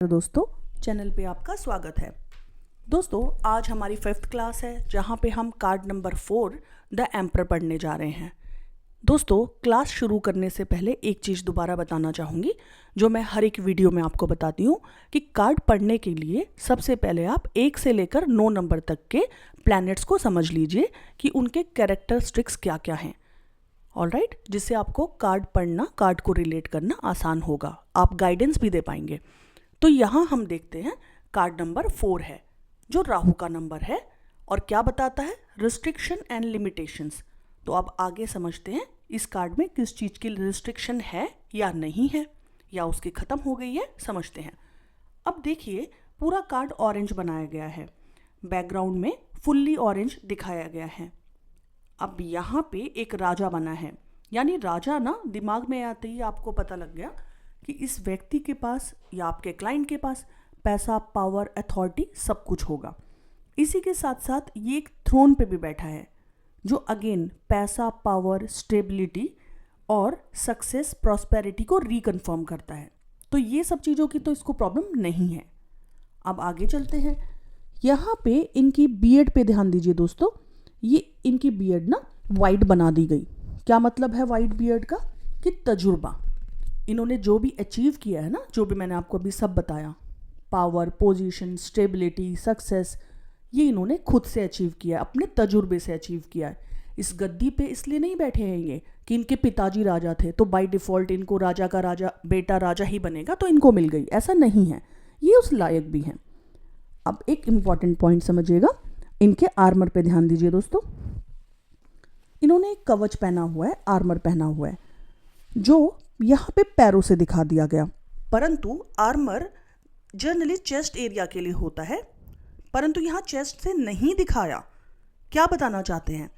दोस्तों, चैनल पे आपका स्वागत है। दोस्तों, आज हमारी 5th क्लास है जहाँ पे हम कार्ड नंबर 4 द एम्परर पढ़ने जा रहे हैं। दोस्तों, क्लास शुरू करने से पहले एक चीज़ दोबारा बताना चाहूँगी जो मैं हर एक वीडियो में आपको बताती हूँ कि कार्ड पढ़ने के लिए सबसे पहले आप 1 से लेकर 9 नंबर तक के प्लैनेट्स को समझ लीजिए कि उनके कैरेक्टरिस्टिक्स क्या क्या हैं। ऑलराइट, जिससे आपको कार्ड पढ़ना, कार्ड को रिलेट करना आसान होगा, आप गाइडेंस भी दे पाएंगे। तो यहाँ हम देखते हैं कार्ड नंबर 4 है जो राहु का नंबर है और क्या बताता है, रिस्ट्रिक्शन एंड लिमिटेशंस। तो अब आगे समझते हैं इस कार्ड में किस चीज़ की रिस्ट्रिक्शन है या नहीं है, या उसकी ख़त्म हो गई है, समझते हैं। अब देखिए, पूरा कार्ड ऑरेंज बनाया गया है, बैकग्राउंड में फुल्ली ऑरेंज दिखाया गया है। अब यहाँ पे एक राजा बना है, यानी राजा ना दिमाग में आते ही आपको पता लग गया कि इस व्यक्ति के पास या आपके क्लाइंट के पास पैसा, पावर, अथॉरिटी सब कुछ होगा। इसी के साथ साथ ये एक थ्रोन पे भी बैठा है जो अगेन पैसा, पावर, स्टेबिलिटी और सक्सेस, प्रॉस्पेरिटी को रिकन्फर्म करता है। तो ये सब चीज़ों की तो इसको प्रॉब्लम नहीं है। अब आगे चलते हैं। यहाँ पे इनकी बीएड पे ध्यान दीजिए दोस्तों। ये इनकी बीएड ना वाइड बना दी गई। क्या मतलब है वाइड बीएड का? कि तजुर्बा, इन्होंने जो भी अचीव किया है ना, जो भी मैंने आपको अभी सब बताया, पावर, पोजीशन, स्टेबिलिटी, सक्सेस, ये इन्होंने खुद से अचीव किया है, अपने तजुर्बे से अचीव किया है। इस गद्दी पे इसलिए नहीं बैठे हैं ये कि इनके पिताजी राजा थे तो बाय डिफ़ॉल्ट इनको राजा का राजा, बेटा राजा ही बनेगा तो इनको मिल गई, ऐसा नहीं है। ये उस लायक भी हैं। अब एक इम्पॉर्टेंट पॉइंट समझिएगा, इनके आर्मर पे ध्यान दीजिए दोस्तों। इन्होंने एक कवच पहना हुआ है, आर्मर पहना हुआ है, जो यहाँ पे पैरों से दिखा दिया गया। परंतु आर्मर जनरली चेस्ट एरिया के लिए होता है, परंतु यहाँ चेस्ट से नहीं दिखाया। क्या बताना चाहते हैं?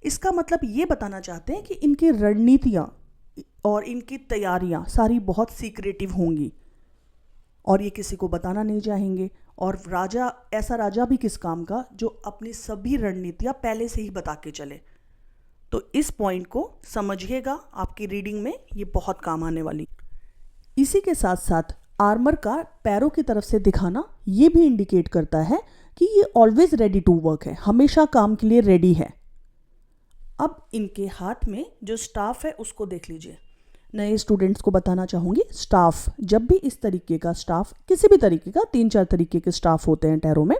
इसका मतलब ये बताना चाहते हैं कि इनकी रणनीतियाँ और इनकी तैयारियाँ सारी बहुत सीक्रेटिव होंगी और ये किसी को बताना नहीं चाहेंगे। और राजा, ऐसा राजा भी किस काम का जो अपनी सभी रणनीतियाँ पहले से ही बता के चले। तो इस पॉइंट को समझिएगा, आपकी रीडिंग में ये बहुत काम आने वाली। इसी के साथ साथ आर्मर का पैरों की तरफ से दिखाना ये भी इंडिकेट करता है कि ये ऑलवेज रेडी टू वर्क है, हमेशा काम के लिए रेडी है। अब इनके हाथ में जो स्टाफ है उसको देख लीजिए। नए स्टूडेंट्स को बताना चाहूँगी, स्टाफ, जब भी इस तरीके का स्टाफ, किसी भी तरीके का, 3-4 तरीके के स्टाफ होते हैं टैरो में,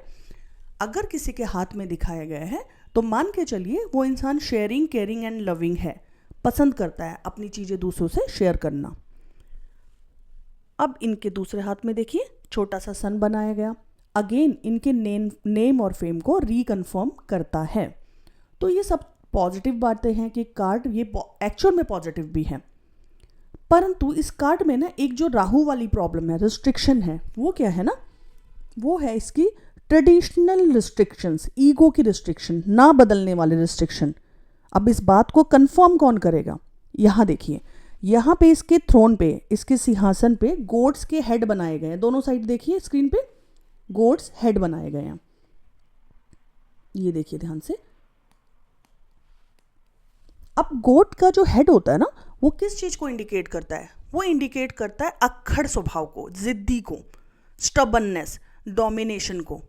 अगर किसी के हाथ में दिखाया गया है तो मान के चलिए वो इंसान शेयरिंग, केयरिंग एंड लविंग है, पसंद करता है अपनी चीज़ें दूसरों से शेयर करना। अब इनके दूसरे हाथ में देखिए छोटा सा सन बनाया गया, अगेन इनके नेम और फेम को रिकन्फर्म करता है। तो ये सब पॉजिटिव बातें हैं कि कार्ड ये एक्चुअल में पॉजिटिव भी है। परंतु इस कार्ड में ना एक जो राहु वाली प्रॉब्लम है, रिस्ट्रिक्शन है, वो क्या है ना, वो है इसकी ट्रेडिशनल रिस्ट्रिक्शंस, ईगो की रिस्ट्रिक्शन, ना बदलने वाले रिस्ट्रिक्शन। अब इस बात को कंफर्म कौन करेगा? यहाँ देखिए, यहाँ पे इसके थ्रोन पे, इसके सिंहासन पे गोड्स के हेड बनाए गए हैं। दोनों साइड देखिए स्क्रीन पे गोड्स हेड बनाए गए हैं, ये देखिए ध्यान से। अब गोट का जो हेड होता है ना, वो किस चीज को इंडिकेट करता है? वो इंडिकेट करता है अक्खड़ स्वभाव को, जिद्दी को, स्टबननेस, डोमिनेशन को।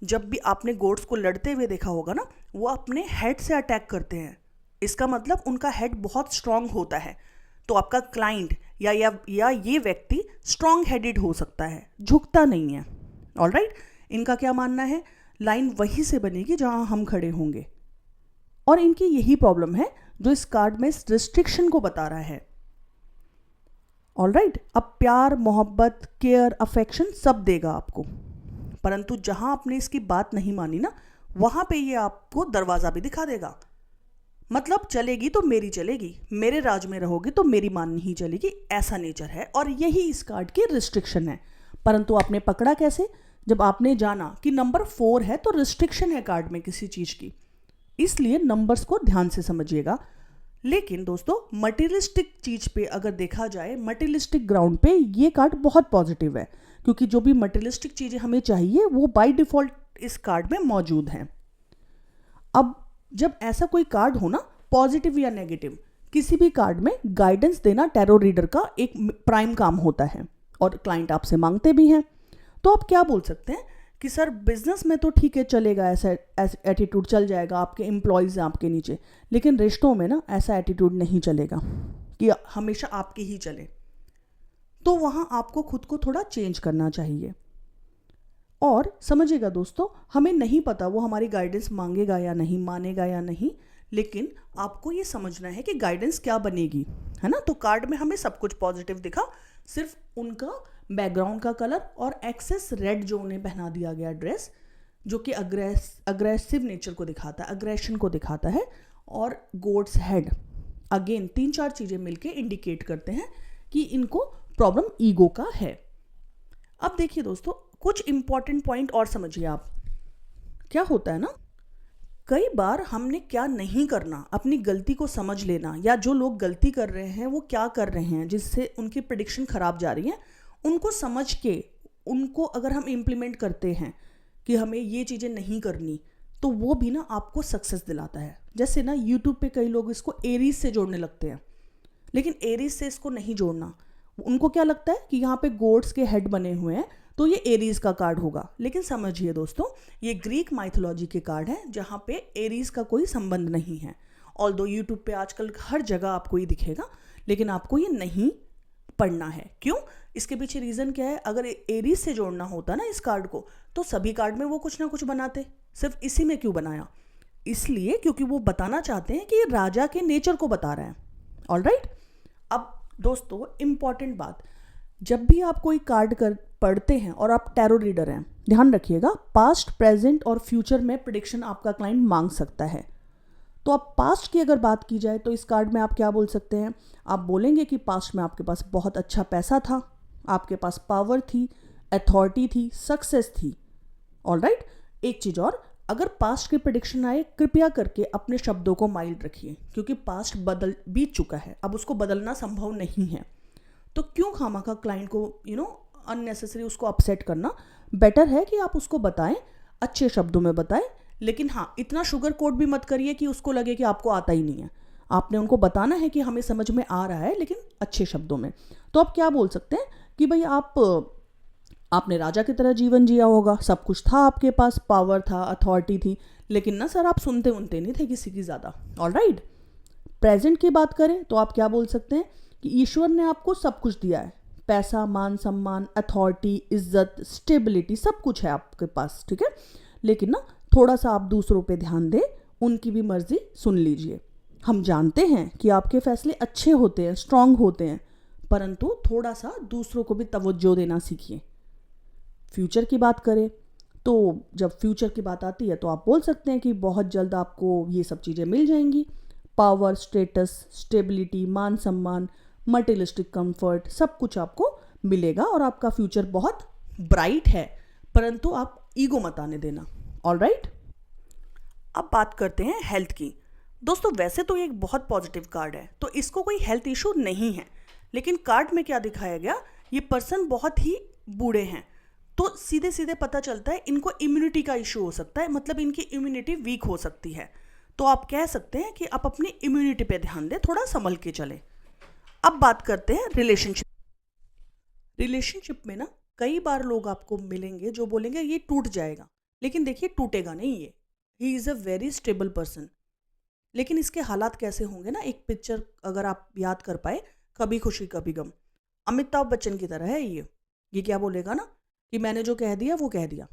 जब भी आपने गोट्स को लड़ते हुए देखा होगा ना, वो अपने हेड से अटैक करते हैं। इसका मतलब उनका हेड बहुत स्ट्रांग होता है। तो आपका क्लाइंट या ये व्यक्ति स्ट्रांग हेडेड हो सकता है, झुकता नहीं है। ऑलराइट, इनका क्या मानना है, लाइन वहीं से बनेगी जहां हम खड़े होंगे। और इनकी यही प्रॉब्लम है जो इस कार्ड में रिस्ट्रिक्शन को बता रहा है। ऑलराइट, अब प्यार, मोहब्बत, केयर, अफेक्शन सब देगा आपको, परंतु जहां आपने इसकी बात नहीं मानी ना, वहां पे ये आपको दरवाजा भी दिखा देगा। मतलब चलेगी तो मेरी चलेगी, मेरे राज में रहोगे तो मेरी मान नहीं चलेगी, ऐसा नेचर है। और यही इस कार्ड की रिस्ट्रिक्शन है। परंतु आपने पकड़ा कैसे? जब आपने जाना कि नंबर 4 है तो रिस्ट्रिक्शन है कार्ड में किसी चीज की, इसलिए नंबर्स को ध्यान से समझिएगा। लेकिन दोस्तों, मटेरियलिस्टिक चीज पे अगर देखा जाए, मटेरियलिस्टिक ग्राउंड पे ये कार्ड बहुत पॉजिटिव है, क्योंकि जो भी मटेरियलिस्टिक चीजें हमें चाहिए वो बाय डिफॉल्ट इस कार्ड में मौजूद हैं। अब जब ऐसा कोई कार्ड हो ना, पॉजिटिव या नेगेटिव, किसी भी कार्ड में गाइडेंस देना टैरो रीडर का एक प्राइम काम होता है। और क्लाइंट आपसे मांगते भी हैं। तो आप क्या बोल सकते हैं कि सर बिजनेस में तो ठीक है चलेगा, ऐसा एटीट्यूड चल जाएगा, आपके एम्प्लॉयज़ हैं आपके नीचे, लेकिन रिश्तों में ना ऐसा एटीट्यूड नहीं चलेगा कि हमेशा आपके ही चले। तो वहाँ आपको खुद को थोड़ा चेंज करना चाहिए। और समझिएगा दोस्तों, हमें नहीं पता वो हमारी गाइडेंस मांगेगा या नहीं, मानेगा या नहीं, लेकिन आपको ये समझना है कि गाइडेंस क्या बनेगी, है ना। तो कार्ड में हमें सब कुछ पॉजिटिव दिखा, सिर्फ उनका बैकग्राउंड का कलर और एक्सेस रेड जो उन्हें पहना दिया गया ड्रेस, जो कि अग्रेसिव नेचर को दिखाता है, अग्रेशन को दिखाता है, और गोड्स हेड, अगेन 3-4 चीज़ें मिलके इंडिकेट करते हैं कि इनको प्रॉब्लम ईगो का है। अब देखिए दोस्तों, कुछ इंपॉर्टेंट पॉइंट और समझिए आप। क्या होता है ना, कई बार हमने क्या नहीं करना, अपनी गलती को समझ लेना, या जो लोग गलती कर रहे हैं वो क्या कर रहे हैं जिससे उनकी प्रेडिक्शन खराब जा रही है, उनको समझ के उनको अगर हम इम्प्लीमेंट करते हैं कि हमें ये चीज़ें नहीं करनी, तो वो भी ना आपको सक्सेस दिलाता है। जैसे ना यूट्यूब पे कई लोग इसको एरीज से जोड़ने लगते हैं, लेकिन एरीज से इसको नहीं जोड़ना। उनको क्या लगता है कि यहाँ पे गोड्स के हेड बने हुए हैं तो ये एरीज का कार्ड होगा, लेकिन समझिए दोस्तों, ये ग्रीक माइथोलॉजी के कार्ड हैं जहाँ पे एरीज का कोई संबंध नहीं है। ऑल्दो यूट्यूब पे आजकल हर जगह आपको ये दिखेगा, लेकिन आपको ये नहीं पढ़ना है। क्यों? इसके पीछे रीज़न क्या है? अगर एरीज से जोड़ना होता ना इस कार्ड को, तो सभी कार्ड में वो कुछ ना कुछ बनाते, सिर्फ इसी में क्यों बनाया? इसलिए क्योंकि वो बताना चाहते हैं कि ये राजा के नेचर को बता रहा है। ऑलराइट। अब दोस्तों इंपॉर्टेंट बात, जब भी आप कोई कार्ड पढ़ते हैं और आप टैरो रीडर हैं, ध्यान रखिएगा, पास्ट, प्रेजेंट और फ्यूचर में प्रेडिक्शन आपका क्लाइंट मांग सकता है। तो आप पास्ट की अगर बात की जाए तो इस कार्ड में आप क्या बोल सकते हैं? आप बोलेंगे कि पास्ट में आपके पास बहुत अच्छा पैसा था, आपके पास पावर थी, अथॉरिटी थी, सक्सेस थी। ऑलराइट। एक चीज़ और, अगर पास्ट की प्रेडिक्शन आए, कृपया करके अपने शब्दों को माइल्ड रखिए, क्योंकि पास्ट बीत चुका है, अब उसको बदलना संभव नहीं है। तो क्यों खामखा क्लाइंट को अननेसेसरी उसको अपसेट करना? बेटर है कि आप उसको बताएं, अच्छे शब्दों में बताएं, लेकिन हाँ, इतना शुगर कोट भी मत करिए कि उसको लगे कि आपको आता ही नहीं है। आपने उनको बताना है कि हमें समझ में आ रहा है, लेकिन अच्छे शब्दों में। तो आप क्या बोल सकते हैं कि भाई आपने राजा की तरह जीवन जिया होगा, सब कुछ था आपके पास, पावर था, अथॉरिटी थी, लेकिन ना सर आप सुनते नहीं थे किसी की ज़्यादा। ऑलराइट। प्रेजेंट की बात करें तो आप क्या बोल सकते हैं कि ईश्वर ने आपको सब कुछ दिया है, पैसा, मान सम्मान, अथॉरिटी, इज्जत, स्टेबिलिटी, सब कुछ है आपके पास, ठीक है। लेकिन ना थोड़ा सा आप दूसरों पे ध्यान दें, उनकी भी मर्जी सुन लीजिए। हम जानते हैं कि आपके फैसले अच्छे होते हैं, स्ट्रांग होते हैं, परंतु थोड़ा सा दूसरों को भी तवज्जो देना सीखिए। फ्यूचर की बात करें तो जब फ्यूचर की बात आती है तो आप बोल सकते हैं कि बहुत जल्द आपको ये सब चीज़ें मिल जाएंगी, पावर, स्टेटस, स्टेबिलिटी, मान सम्मान, मटेरियलिस्टिक कंफर्ट, सब कुछ आपको मिलेगा और आपका फ्यूचर बहुत ब्राइट है, परंतु आप ईगो मत आने देना। ऑलराइट। अब बात करते हैं हेल्थ की। दोस्तों वैसे तो ये एक बहुत पॉजिटिव कार्ड है, तो इसको कोई हेल्थ इशू नहीं है, लेकिन कार्ड में क्या दिखाया गया, ये पर्सन बहुत ही बूढ़े हैं, तो सीधे सीधे पता चलता है इनको इम्यूनिटी का इशू हो सकता है, मतलब इनकी इम्यूनिटी वीक हो सकती है। तो आप कह सकते हैं कि आप अपनी इम्यूनिटी पे ध्यान दें, थोड़ा संभल के चलें। अब बात करते हैं रिलेशनशिप में ना कई बार लोग आपको मिलेंगे जो बोलेंगे ये टूट जाएगा, लेकिन देखिए टूटेगा नहीं, ये he is a very stable person. लेकिन इसके हालात कैसे होंगे ना, एक पिक्चर अगर आप याद कर पाए, कभी खुशी कभी गम, अमिताभ बच्चन की तरह है ये क्या बोलेगा ना कि मैंने जो कह दिया वो कह दिया।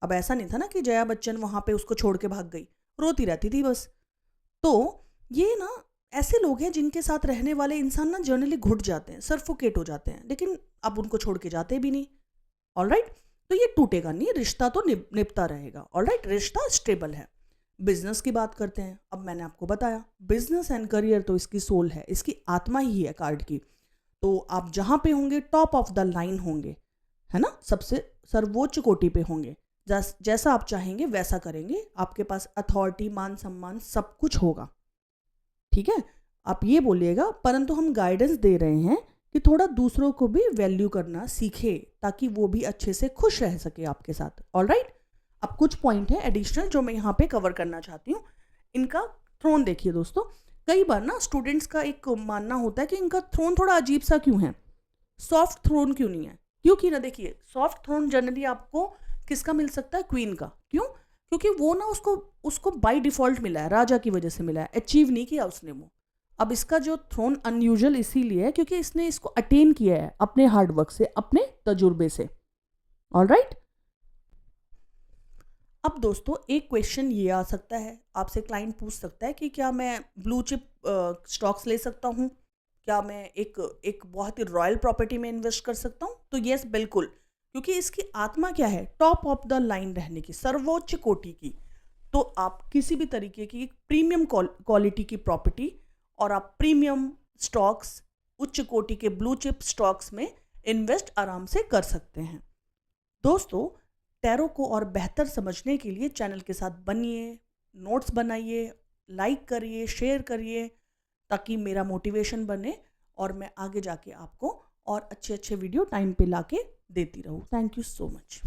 अब ऐसा नहीं था ना कि जया बच्चन वहाँ पे उसको छोड़ के भाग गई, रोती रहती थी बस। तो ये ना ऐसे लोग हैं जिनके साथ रहने वाले इंसान ना जनरली घुट जाते हैं, सरफोकेट हो जाते हैं, लेकिन अब उनको छोड़ के जाते भी नहीं। ऑलराइट। तो ये टूटेगा नहीं, रिश्ता तो निपटा रहेगा। ऑलराइट। रिश्ता स्टेबल है। बिजनेस की बात करते हैं। अब मैंने आपको बताया बिजनेस एंड करियर तो इसकी सोल है, इसकी आत्मा ही है कार्ड की। तो आप जहाँ पे होंगे टॉप ऑफ द लाइन होंगे, है ना, सबसे सर्वोच्च कोटि पे होंगे, जैसा आप चाहेंगे वैसा करेंगे, आपके पास अथॉरिटी, मान सम्मान सब कुछ होगा, ठीक है। आप ये बोलिएगा, परंतु हम गाइडेंस दे रहे हैं कि थोड़ा दूसरों को भी वैल्यू करना सीखे, ताकि वो भी अच्छे से खुश रह सके आपके साथ। ऑलराइट। अब कुछ पॉइंट है एडिशनल जो मैं यहाँ पे कवर करना चाहती हूँ। इनका थ्रोन देखिए दोस्तों, कई बार ना स्टूडेंट्स का एक मानना होता है कि इनका थ्रोन थोड़ा अजीब सा क्यों है, सॉफ्ट थ्रोन क्यों नहीं है। क्योंकि ना देखिए सॉफ्ट थ्रोन जनरली आपको किसका मिल सकता है, क्वीन का। क्यों? क्योंकि वो ना उसको बाय डिफॉल्ट मिला है, राजा की वजह से मिला है, अचीव नहीं किया उसने वो। अब इसका जो थ्रोन अनयूजुअल इसीलिए है क्योंकि इसने इसको अटेन किया है अपने हार्डवर्क से, अपने तजुर्बे से। ऑलराइट। अब दोस्तों एक क्वेश्चन ये आ सकता है, आपसे क्लाइंट पूछ सकता है कि क्या मैं ब्लू चिप स्टॉक्स ले सकता हूँ, क्या मैं एक बहुत ही रॉयल प्रॉपर्टी में इन्वेस्ट कर सकता हूँ? तो यस बिल्कुल, क्योंकि इसकी आत्मा क्या है, टॉप ऑफ द लाइन रहने की, सर्वोच्च कोटि की। तो आप किसी भी तरीके की प्रीमियम क्वालिटी की प्रॉपर्टी और आप प्रीमियम स्टॉक्स, उच्च कोटि के ब्लू चिप स्टॉक्स में इन्वेस्ट आराम से कर सकते हैं। दोस्तों टैरो को और बेहतर समझने के लिए चैनल के साथ बनिए, नोट्स बनाइए, लाइक करिए, शेयर करिए, ताकि मेरा मोटिवेशन बने और मैं आगे जाके आपको और अच्छे अच्छे वीडियो टाइम पे लाके देती रहूँ। Thank you so much.